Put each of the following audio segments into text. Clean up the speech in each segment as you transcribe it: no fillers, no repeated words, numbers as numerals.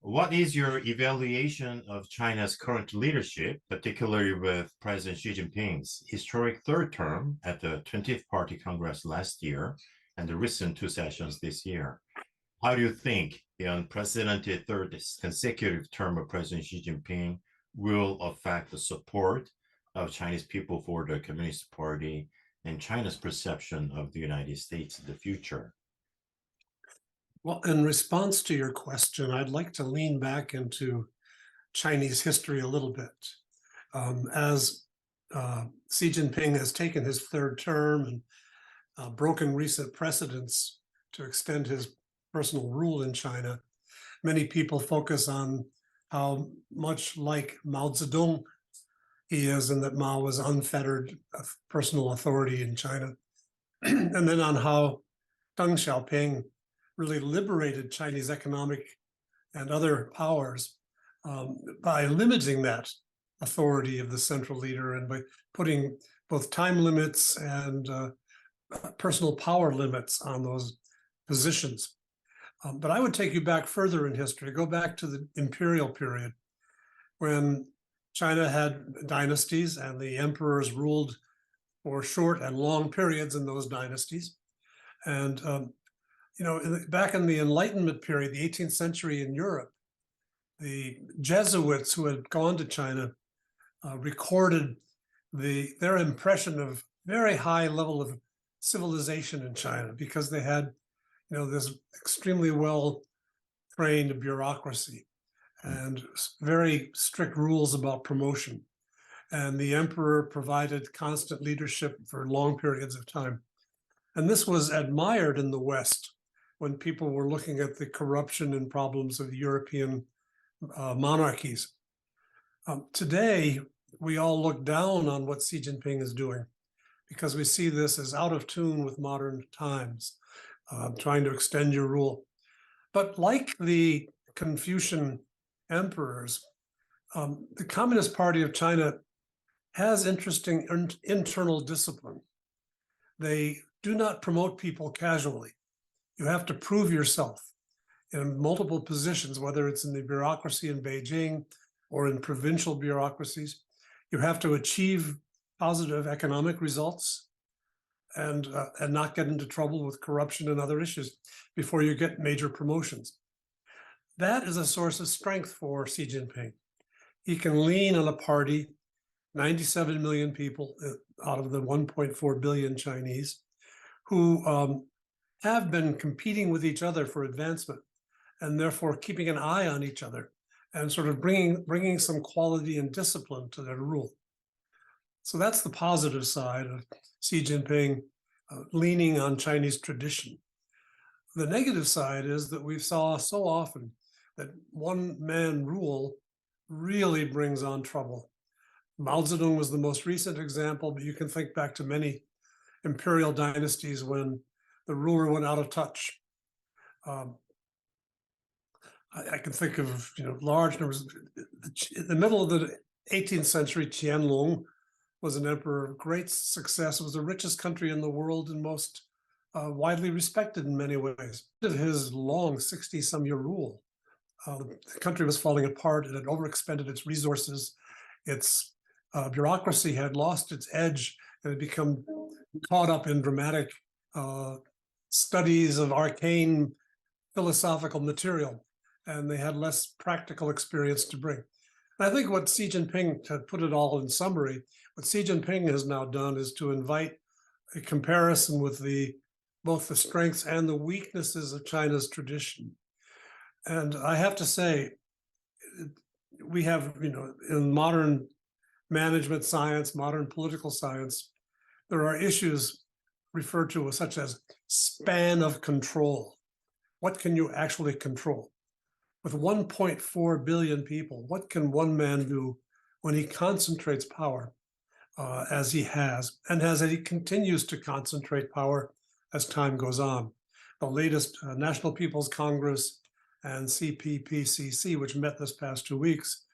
What is your evaluation of China's current leadership, particularly with President Xi Jinping's historic third term at the 20th Party Congress last year and the recent two sessions this year? How do you think the unprecedented third consecutive term of President Xi Jinping will affect the support of Chinese people for the Communist Party and China's perception of the United States in the future? Well, in response to your question, I'd like to lean back into Chinese history a little bit. As Xi Jinping has taken his third term and broken recent precedents to extend his personal rule in China, many people focus on how much like Mao Zedong he is, and that Mao was unfettered personal authority in China, and then on how Deng Xiaoping really liberated Chinese economic and other powers by limiting that authority of the central leader and by putting both time limits and personal power limits on those positions. But I would take you back further in history, go back to the imperial period when China had dynasties and the emperors ruled for short and long periods in those dynasties. And back in the Enlightenment period, the 18th century in Europe, the Jesuits who had gone to China recorded their impression of very high level of civilization in China because they had, this extremely well trained bureaucracy and very strict rules about promotion. And the emperor provided constant leadership for long periods of time. And this was admired in the West when people were looking at the corruption and problems of European monarchies. Today, we all look down on what Xi Jinping is doing because we see this as out of tune with modern times, trying to extend your rule. But like the Confucian emperors, the Communist Party of China has interesting internal discipline. They do not promote people casually. You have to prove yourself in multiple positions, whether it's in the bureaucracy in Beijing or in provincial bureaucracies. You have to achieve positive economic results and not get into trouble with corruption and other issues before you get major promotions. That is a source of strength for Xi Jinping. He can lean on a party, 97 million people out of the 1.4 billion Chinese, who have been competing with each other for advancement and therefore keeping an eye on each other and sort of bringing some quality and discipline to their rule. So that's the positive side of Xi Jinping leaning on Chinese tradition. The negative side is that we saw so often that one-man rule really brings on trouble. Mao Zedong was the most recent example, but you can think back to many imperial dynasties when the ruler went out of touch. I can think of large numbers. In the middle of the 18th century, Qianlong was an emperor of great success. It was the richest country in the world and most widely respected in many ways. His long 60-some-year rule, the country was falling apart. It had overexpended its resources. Its bureaucracy had lost its edge and had become caught up in dramatic studies of arcane philosophical material, and they had less practical experience to bring. And I think what Xi Jinping, to put it all in summary, what Xi Jinping has now done is to invite a comparison with both the strengths and the weaknesses of China's tradition. And I have to say, we have, in modern management science, modern political science, there are issues referred to as such as span of control. What can you actually control? With 1.4 billion people, what can one man do when he concentrates power as he has, and as he continues to concentrate power as time goes on? The latest National People's Congress and CPPCC, which met this past 2 weeks,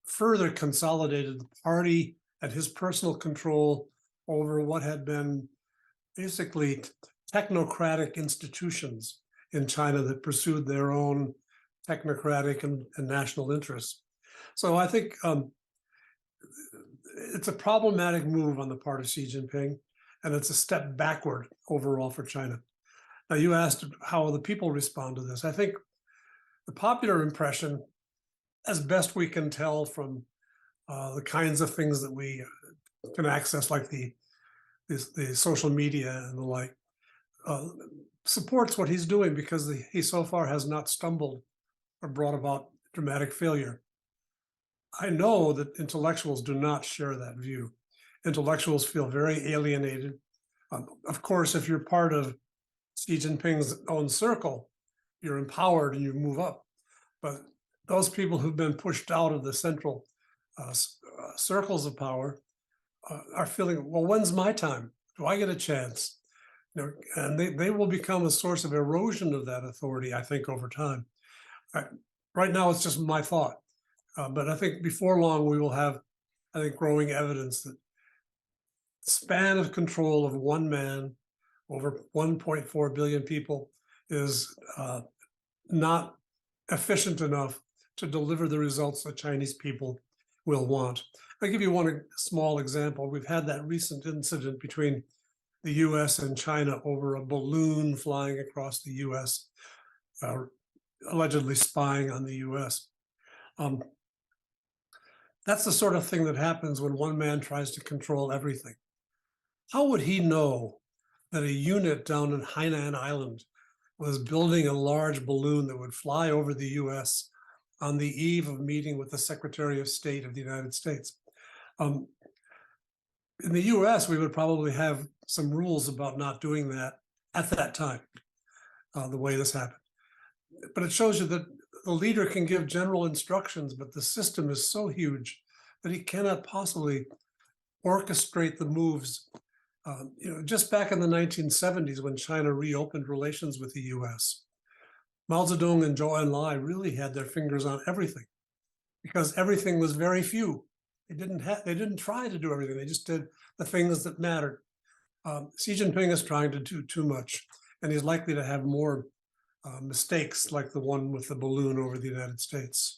further consolidated the party and his personal control over what had been basically technocratic institutions in China that pursued their own technocratic and national interests. So I think it's a problematic move on the part of Xi Jinping, and it's a step backward overall for China. Now, you asked how will the people respond to this. I think the popular impression, as best we can tell from the kinds of things that we can access, like the social media and the like, supports what he's doing because he so far has not stumbled or brought about dramatic failure. I know that intellectuals do not share that view. Intellectuals feel very alienated. Of course, if you're part of Xi Jinping's own circle, you're empowered and you move up. But those people who've been pushed out of the central circles of power are feeling, well, when's my time? Do I get a chance? You know, and they will become a source of erosion of that authority, I think, over time. Right now, it's just my thought. But I think before long, we will have, I think, growing evidence that span of control of one man over 1.4 billion people is not efficient enough to deliver the results that Chinese people will want. I'll give you one small example. We've had that recent incident between the US and China over a balloon flying across the US, allegedly spying on the US. That's the sort of thing that happens when one man tries to control everything. How would he know that a unit down in Hainan Island was building a large balloon that would fly over the US on the eve of meeting with the Secretary of State of the United States? In the US, we would probably have some rules about not doing that at that time, the way this happened. But it shows you that the leader can give general instructions, but the system is so huge that he cannot possibly orchestrate the moves. Just back in the 1970s, when China reopened relations with the US, Mao Zedong and Zhou Enlai really had their fingers on everything because everything was very few. They didn't try to do everything. They just did the things that mattered. Xi Jinping is trying to do too much, and he's likely to have more mistakes like the one with the balloon over the United States.